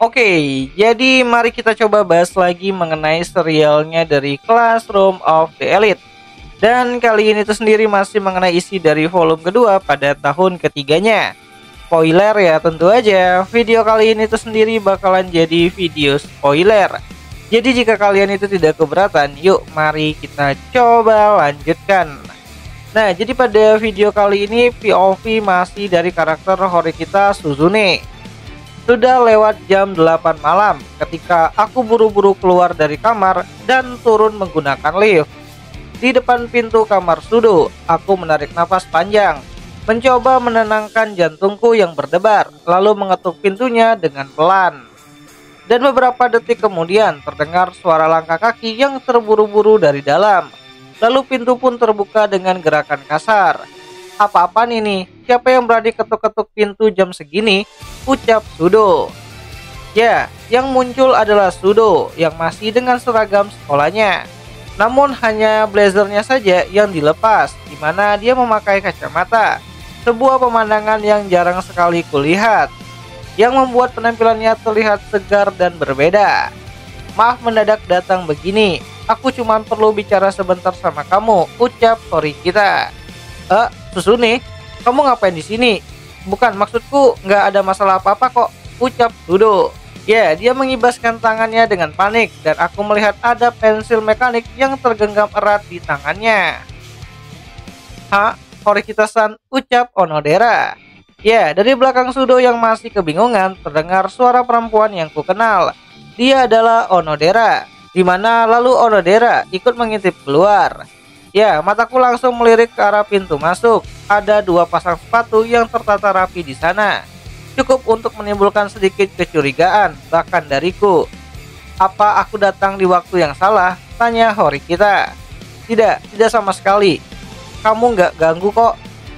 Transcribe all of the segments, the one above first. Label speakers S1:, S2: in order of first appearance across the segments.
S1: Oke, jadi mari kita coba bahas lagi mengenai serialnya dari Classroom of the Elite. Dan kali ini tuh sendiri masih mengenai isi dari volume kedua pada tahun ketiganya. Spoiler ya tentu aja, video kali ini tuh sendiri bakalan jadi video spoiler. Jadi jika kalian itu tidak keberatan, yuk mari kita coba lanjutkan. Nah, jadi pada video kali ini POV masih dari karakter Horikita Suzune. Sudah lewat jam 8 malam ketika aku buru-buru keluar dari kamar dan turun menggunakan lift. Di depan pintu kamar Sudo, aku menarik nafas panjang, mencoba menenangkan jantungku yang berdebar, lalu mengetuk pintunya dengan pelan. Dan beberapa detik kemudian terdengar suara langkah kaki yang terburu-buru dari dalam. Lalu pintu pun terbuka dengan gerakan kasar. Apa-apaan ini? Siapa yang berani ketuk-ketuk pintu jam segini? Ucap Sudo. Ya, yang muncul adalah Sudo yang masih dengan seragam sekolahnya. Namun hanya blazernya saja yang dilepas, di mana dia memakai kacamata. Sebuah pemandangan yang jarang sekali kulihat, yang membuat penampilannya terlihat segar dan berbeda. Maaf mendadak datang begini, aku cuma perlu bicara sebentar sama kamu, ucap Horikita. Susune, kamu ngapain di sini? Bukan, maksudku nggak ada masalah apa-apa kok, ucap Sudo. Ya, dia mengibaskan tangannya dengan panik dan aku melihat ada pensil mekanik yang tergenggam erat di tangannya. Horikita-san, ucap Onodera. Ya, dari belakang Sudo yang masih kebingungan terdengar suara perempuan yang kukenal. Dia adalah Onodera, di mana lalu Onodera ikut mengintip keluar. Ya, mataku langsung melirik ke arah pintu masuk. Ada dua pasang sepatu yang tertata rapi di sana. Cukup untuk menimbulkan sedikit kecurigaan, bahkan dariku. Apa aku datang di waktu yang salah? Tanya Horikita. Tidak sama sekali. Kamu nggak ganggu kok,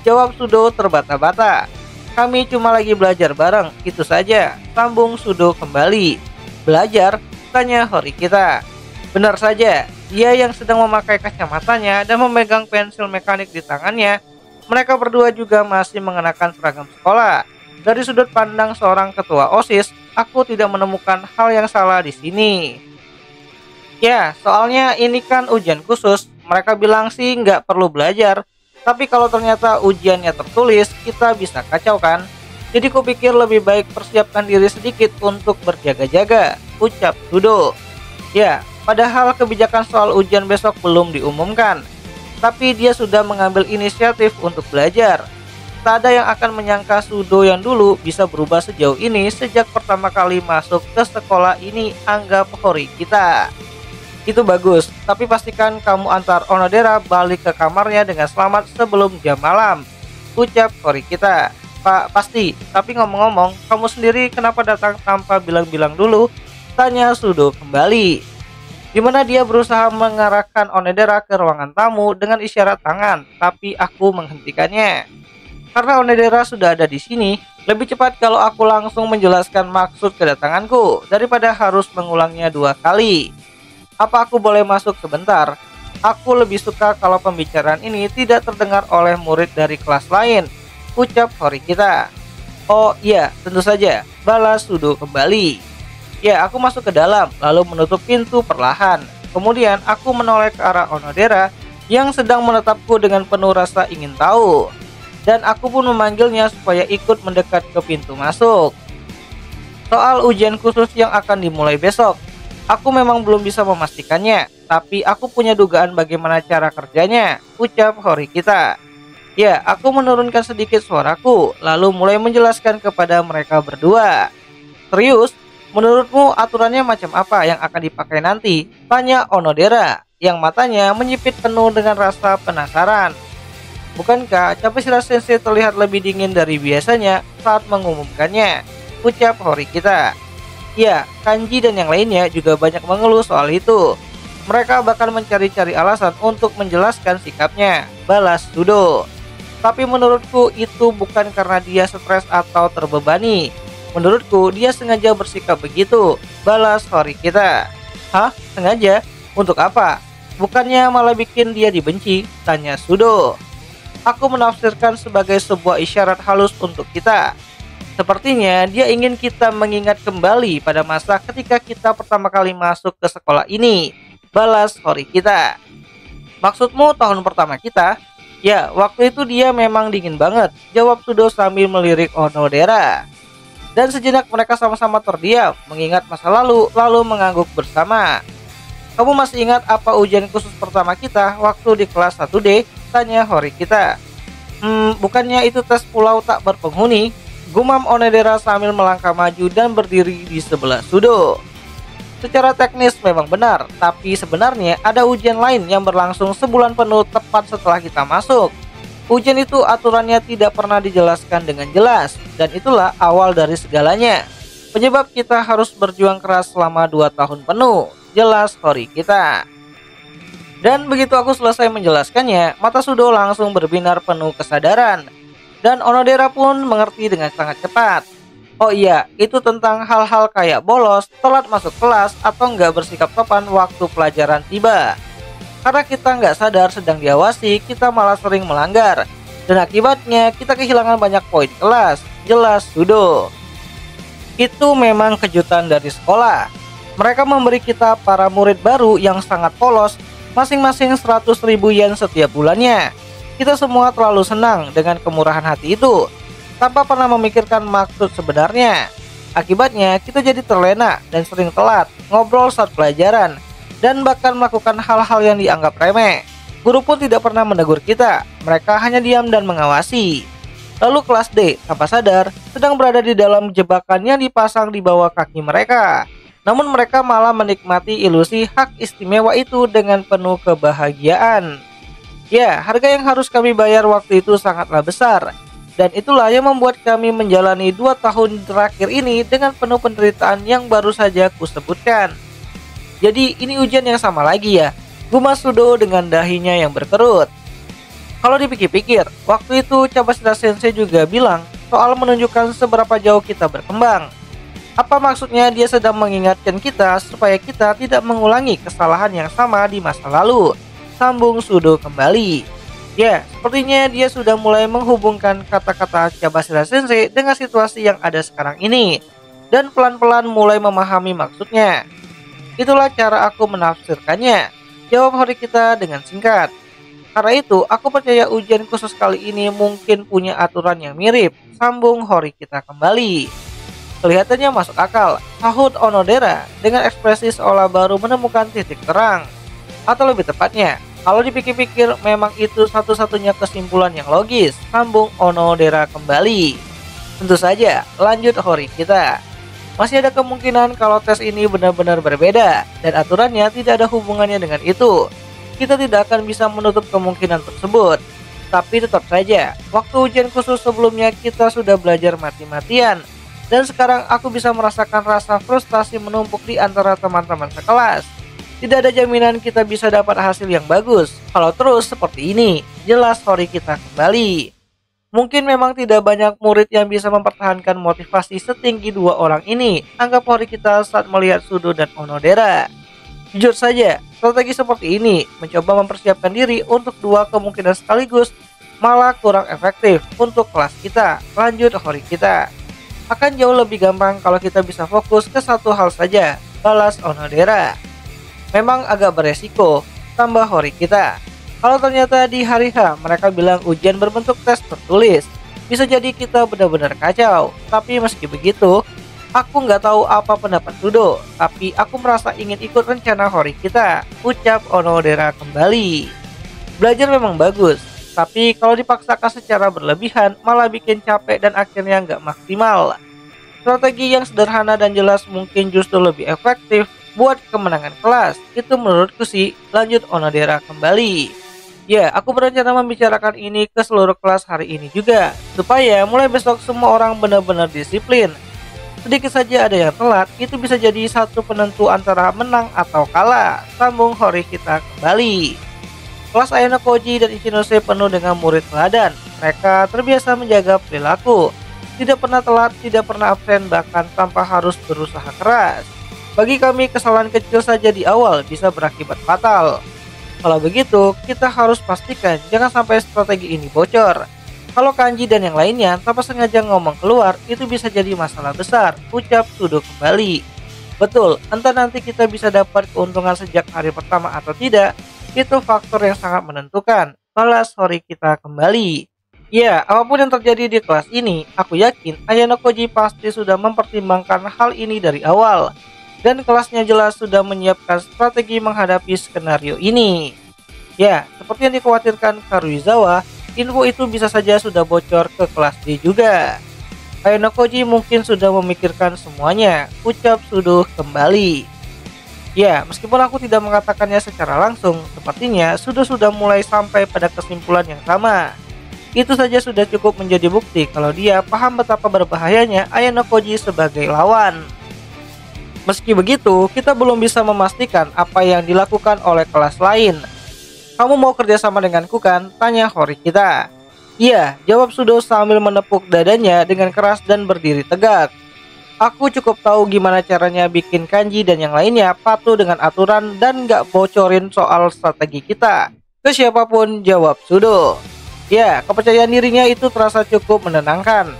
S1: jawab Sudo terbata-bata. Kami cuma lagi belajar bareng, itu saja, sambung Sudo kembali. Belajar? Tanya Horikita. Benar saja, dia yang sedang memakai kacamatanya dan memegang pensil mekanik di tangannya. Mereka berdua juga masih mengenakan seragam sekolah. Dari sudut pandang seorang ketua OSIS, aku tidak menemukan hal yang salah di sini. Ya, soalnya ini kan ujian khusus. Mereka bilang sih nggak perlu belajar. Tapi kalau ternyata ujiannya tertulis, kita bisa kacau kan? Jadi kupikir lebih baik persiapkan diri sedikit untuk berjaga-jaga, ucap Sudo. Ya, padahal kebijakan soal ujian besok belum diumumkan. Tapi dia sudah mengambil inisiatif untuk belajar. Tak ada yang akan menyangka Sudo yang dulu bisa berubah sejauh ini sejak pertama kali masuk ke sekolah ini, anggap Horikita. Itu bagus, tapi pastikan kamu antar Onodera balik ke kamarnya dengan selamat sebelum jam malam, ucap Horikita. Pak, pasti, tapi ngomong-ngomong, kamu sendiri kenapa datang tanpa bilang-bilang dulu? Tanya Sudo kembali. Dimana dia berusaha mengarahkan Onodera ke ruangan tamu dengan isyarat tangan, tapi aku menghentikannya. Karena Onodera sudah ada di sini, lebih cepat kalau aku langsung menjelaskan maksud kedatanganku daripada harus mengulangnya dua kali. Apa aku boleh masuk sebentar? Aku lebih suka kalau pembicaraan ini tidak terdengar oleh murid dari kelas lain, ucap Horikita. Oh iya, tentu saja, balas Sudo kembali. Ya, aku masuk ke dalam, lalu menutup pintu perlahan. Kemudian aku menoleh ke arah Onodera yang sedang menatapku dengan penuh rasa ingin tahu. Dan aku pun memanggilnya supaya ikut mendekat ke pintu masuk. Soal ujian khusus yang akan dimulai besok, aku memang belum bisa memastikannya, tapi aku punya dugaan bagaimana cara kerjanya, ucap Horikita. Ya, aku menurunkan sedikit suaraku, lalu mulai menjelaskan kepada mereka berdua. Serius? Menurutmu aturannya macam apa yang akan dipakai nanti? Tanya Onodera, yang matanya menyipit penuh dengan rasa penasaran. Bukankah Capesira Sensei terlihat lebih dingin dari biasanya saat mengumumkannya, ucap Horikita. Ya, Kanji dan yang lainnya juga banyak mengeluh soal itu. Mereka bahkan mencari-cari alasan untuk menjelaskan sikapnya, balas Sudo. Tapi menurutku itu bukan karena dia stres atau terbebani. Menurutku dia sengaja bersikap begitu, balas Horikita. Hah? Sengaja? Untuk apa? Bukannya malah bikin dia dibenci? Tanya Sudo. Aku menafsirkan sebagai sebuah isyarat halus untuk kita. Sepertinya dia ingin kita mengingat kembali pada masa ketika kita pertama kali masuk ke sekolah ini. Balas Hori kita. Maksudmu tahun pertama kita? Ya, waktu itu dia memang dingin banget, jawab Sudo sambil melirik Onodera. Dan sejenak mereka sama-sama terdiam, mengingat masa lalu mengangguk bersama. Kamu masih ingat apa ujian khusus pertama kita waktu di kelas 1D? Tanya Hori kita. Bukannya itu tes pulau tak berpenghuni? Gumam Onodera sambil melangkah maju dan berdiri di sebelah Sudo. Secara teknis memang benar, tapi sebenarnya ada ujian lain yang berlangsung sebulan penuh tepat setelah kita masuk. Ujian itu aturannya tidak pernah dijelaskan dengan jelas, dan itulah awal dari segalanya. Penyebab kita harus berjuang keras selama 2 tahun penuh, jelas Hori kita. Dan begitu aku selesai menjelaskannya, mata Sudo langsung berbinar penuh kesadaran. Dan Onodera pun mengerti dengan sangat cepat. Oh iya, itu tentang hal-hal kayak bolos, telat masuk kelas, atau nggak bersikap sopan waktu pelajaran tiba. Karena kita nggak sadar sedang diawasi, kita malah sering melanggar. Dan akibatnya kita kehilangan banyak poin kelas, jelas Sudo. Itu memang kejutan dari sekolah. Mereka memberi kita para murid baru yang sangat polos, masing-masing 100.000 yen setiap bulannya. Kita semua terlalu senang dengan kemurahan hati itu, tanpa pernah memikirkan maksud sebenarnya. Akibatnya kita jadi terlena dan sering telat, ngobrol saat pelajaran, dan bahkan melakukan hal-hal yang dianggap remeh. Guru pun tidak pernah menegur kita, mereka hanya diam dan mengawasi. Lalu kelas D, tanpa sadar, sedang berada di dalam jebakan yang dipasang di bawah kaki mereka. Namun mereka malah menikmati ilusi hak istimewa itu dengan penuh kebahagiaan. Ya, harga yang harus kami bayar waktu itu sangatlah besar. Dan itulah yang membuat kami menjalani 2 tahun terakhir ini dengan penuh penderitaan yang baru saja kusebutkan. Jadi ini ujian yang sama lagi ya, gumam Sudo dengan dahinya yang berkerut. Kalau dipikir-pikir, waktu itu Cabashira Sensei juga bilang soal menunjukkan seberapa jauh kita berkembang. Apa maksudnya dia sedang mengingatkan kita supaya kita tidak mengulangi kesalahan yang sama di masa lalu? Sambung Sudo kembali. Ya, sepertinya dia sudah mulai menghubungkan kata-kata Cabashira Sensei dengan situasi yang ada sekarang ini, dan pelan-pelan mulai memahami maksudnya. Itulah cara aku menafsirkannya, jawab Hori kita dengan singkat. Karena itu, aku percaya ujian khusus kali ini mungkin punya aturan yang mirip, sambung Hori kita kembali. Kelihatannya masuk akal, sahut Onodera dengan ekspresi seolah baru menemukan titik terang. Atau lebih tepatnya, kalau dipikir-pikir memang itu satu-satunya kesimpulan yang logis, sambung Onodera kembali. Tentu saja, lanjut Hori kita. Masih ada kemungkinan kalau tes ini benar-benar berbeda, dan aturannya tidak ada hubungannya dengan itu. Kita tidak akan bisa menutup kemungkinan tersebut. Tapi tetap saja, waktu ujian khusus sebelumnya kita sudah belajar mati-matian. Dan sekarang aku bisa merasakan rasa frustasi menumpuk di antara teman-teman sekelas. Tidak ada jaminan kita bisa dapat hasil yang bagus kalau terus seperti ini, jelas Hori kita kembali. Mungkin memang tidak banyak murid yang bisa mempertahankan motivasi setinggi 2 orang ini, anggap Hori kita saat melihat Sudo dan Onodera. Jujur saja, strategi seperti ini mencoba mempersiapkan diri untuk 2 kemungkinan sekaligus malah kurang efektif untuk kelas kita, lanjut Hori kita. Akan jauh lebih gampang kalau kita bisa fokus ke satu hal saja, balas Onodera. Memang agak beresiko, tambah Hori kita. Kalau ternyata di hari H mereka bilang ujian berbentuk tes tertulis, bisa jadi kita benar-benar kacau. Tapi meski begitu, aku nggak tahu apa pendapat Sudo, tapi aku merasa ingin ikut rencana Hori kita, ucap Onodera kembali. Belajar memang bagus, tapi kalau dipaksakan secara berlebihan malah bikin capek dan akhirnya nggak maksimal. Strategi yang sederhana dan jelas mungkin justru lebih efektif buat kemenangan kelas, itu menurutku sih, lanjut Onodera kembali. Ya, aku berencana membicarakan ini ke seluruh kelas hari ini juga, supaya mulai besok semua orang benar-benar disiplin. Sedikit saja ada yang telat, itu bisa jadi satu penentu antara menang atau kalah, sambung Hori kita kembali. Kelas Ayano Koji dan Ichinose penuh dengan murid teladan. Mereka terbiasa menjaga perilaku, tidak pernah telat, tidak pernah absen, bahkan tanpa harus berusaha keras. Bagi kami, kesalahan kecil saja di awal bisa berakibat fatal. Kalau begitu, kita harus pastikan jangan sampai strategi ini bocor. Kalau Kanji dan yang lainnya tanpa sengaja ngomong keluar, itu bisa jadi masalah besar, ucap Sudo kembali. Betul, entah nanti kita bisa dapat keuntungan sejak hari pertama atau tidak, itu faktor yang sangat menentukan. Balas Hori kita kembali. Ya, apapun yang terjadi di kelas ini, aku yakin Ayano Koji pasti sudah mempertimbangkan hal ini dari awal. Dan kelasnya jelas sudah menyiapkan strategi menghadapi skenario ini. Ya, seperti yang dikhawatirkan Karuizawa, info itu bisa saja sudah bocor ke kelas D juga. Ayano Koji mungkin sudah memikirkan semuanya, ucap Sudo kembali. Ya, meskipun aku tidak mengatakannya secara langsung, sepertinya sudah mulai sampai pada kesimpulan yang sama. Itu saja sudah cukup menjadi bukti kalau dia paham betapa berbahayanya Ayano Koji sebagai lawan. Meski begitu, kita belum bisa memastikan apa yang dilakukan oleh kelas lain. Kamu mau kerjasama denganku kan? Tanya Hori kita. Iya, jawab Sudo sambil menepuk dadanya dengan keras dan berdiri tegak. Aku cukup tahu gimana caranya bikin Kanji dan yang lainnya patuh dengan aturan dan gak bocorin soal strategi kita ke siapapun, jawab Sudo. Ya, kepercayaan dirinya itu terasa cukup menenangkan.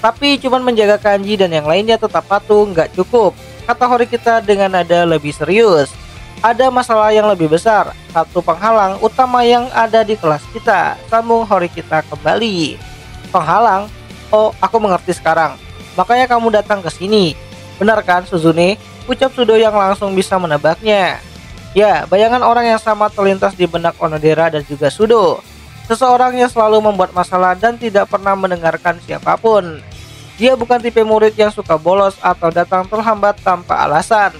S1: Tapi cuman menjaga Kanji dan yang lainnya tetap patuh nggak cukup, kata Hori kita dengan nada lebih serius. Ada masalah yang lebih besar, satu penghalang utama yang ada di kelas kita, sambung Hori kita kembali. Penghalang? Oh, aku mengerti sekarang. Makanya kamu datang ke sini. Benar kan, Suzune? Ucap Sudo yang langsung bisa menebaknya. Ya, bayangan orang yang sama terlintas di benak Onodera dan juga Sudo. Seseorang yang selalu membuat masalah dan tidak pernah mendengarkan siapapun. Dia bukan tipe murid yang suka bolos atau datang terlambat tanpa alasan.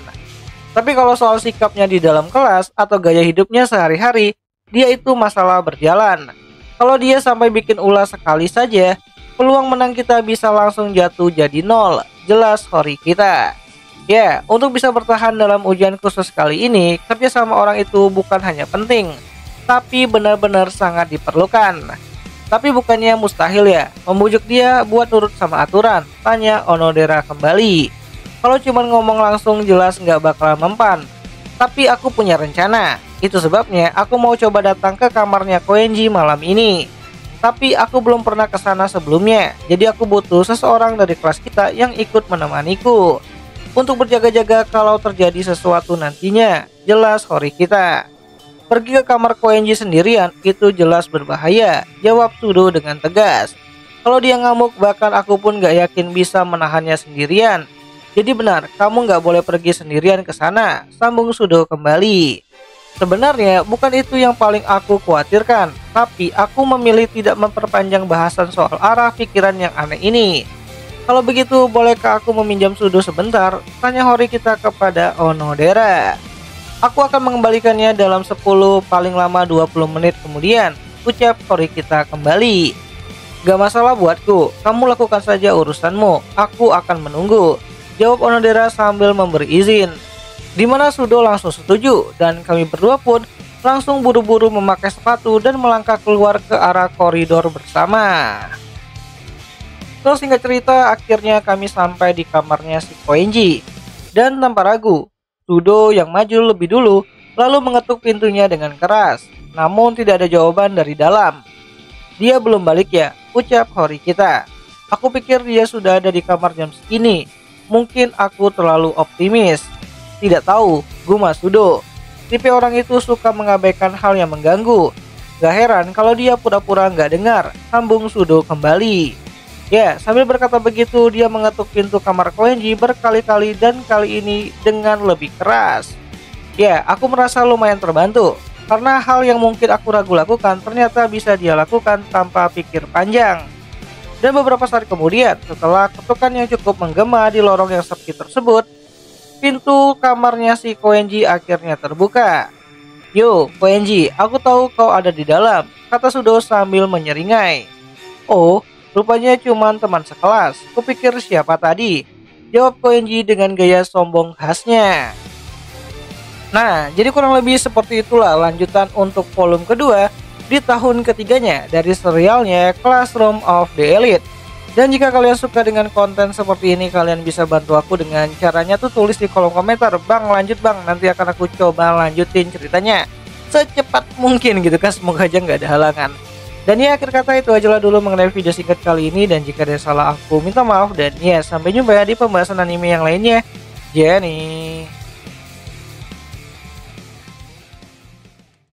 S1: Tapi kalau soal sikapnya di dalam kelas atau gaya hidupnya sehari-hari, dia itu masalah berjalan. Kalau dia sampai bikin ulah sekali saja, peluang menang kita bisa langsung jatuh jadi nol, jelas Hori kita. Ya, untuk bisa bertahan dalam ujian khusus kali ini, kerjasama orang itu bukan hanya penting, tapi benar-benar sangat diperlukan. Tapi bukannya mustahil ya membujuk dia buat nurut sama aturan, tanya Onodera kembali. Kalau cuma ngomong langsung jelas nggak bakal mempan. Tapi aku punya rencana. Itu sebabnya aku mau coba datang ke kamarnya Koenji malam ini. Tapi aku belum pernah ke sana sebelumnya. Jadi aku butuh seseorang dari kelas kita yang ikut menemaniku untuk berjaga-jaga kalau terjadi sesuatu nantinya, jelas Hori kita. Pergi ke kamar Koenji sendirian itu jelas berbahaya, jawab Sudo dengan tegas. Kalau dia ngamuk bahkan aku pun gak yakin bisa menahannya sendirian. Jadi benar, kamu gak boleh pergi sendirian ke sana, sambung Sudo kembali. Sebenarnya bukan itu yang paling aku khawatirkan, tapi aku memilih tidak memperpanjang bahasan soal arah pikiran yang aneh ini. Kalau begitu, bolehkah aku meminjam Sudo sebentar? Tanya Hori kita kepada Onodera. Aku akan mengembalikannya dalam 10 paling lama 20 menit kemudian, ucap Hori kita kembali. Gak masalah buatku, kamu lakukan saja urusanmu, aku akan menunggu, jawab Onodera sambil memberi izin. Dimana Sudo langsung setuju dan kami berdua pun langsung buru-buru memakai sepatu dan melangkah keluar ke arah koridor bersama. Terus singkat cerita, akhirnya kami sampai di kamarnya si Koenji. Dan tanpa ragu, Sudo yang maju lebih dulu lalu mengetuk pintunya dengan keras. Namun tidak ada jawaban dari dalam. Dia belum balik ya, ucap Hori kita. Aku pikir dia sudah ada di kamar jam segini. Mungkin aku terlalu optimis. Tidak tahu, gumam Sudo. Tipe orang itu suka mengabaikan hal yang mengganggu. Gak heran kalau dia pura-pura gak dengar, sambung Sudo kembali. Ya, sambil berkata begitu, dia mengetuk pintu kamar Koenji berkali-kali dan kali ini dengan lebih keras. Ya, aku merasa lumayan terbantu, karena hal yang mungkin aku ragu lakukan ternyata bisa dia lakukan tanpa pikir panjang. Dan beberapa saat kemudian, setelah ketukan yang cukup menggema di lorong yang sepi tersebut, pintu kamarnya si Koenji akhirnya terbuka. Yo, Koenji, aku tahu kau ada di dalam, kata Sudo sambil menyeringai. Oh, rupanya cuma teman sekelas, kupikir siapa tadi, jawab Koenji dengan gaya sombong khasnya. Nah, jadi kurang lebih seperti itulah lanjutan untuk volume kedua di tahun ketiganya dari serialnya Classroom of the Elite. Dan jika kalian suka dengan konten seperti ini, kalian bisa bantu aku dengan caranya tuh tulis di kolom komentar, Bang lanjut bang, nanti akan aku coba lanjutin ceritanya secepat mungkin gitu kan, semoga aja nggak ada halangan. Dan ya akhir kata itu aja lah dulu mengenai video singkat kali ini, dan jika ada yang salah aku minta maaf, dan ya sampai jumpa ya di pembahasan anime yang lainnya. Jenny.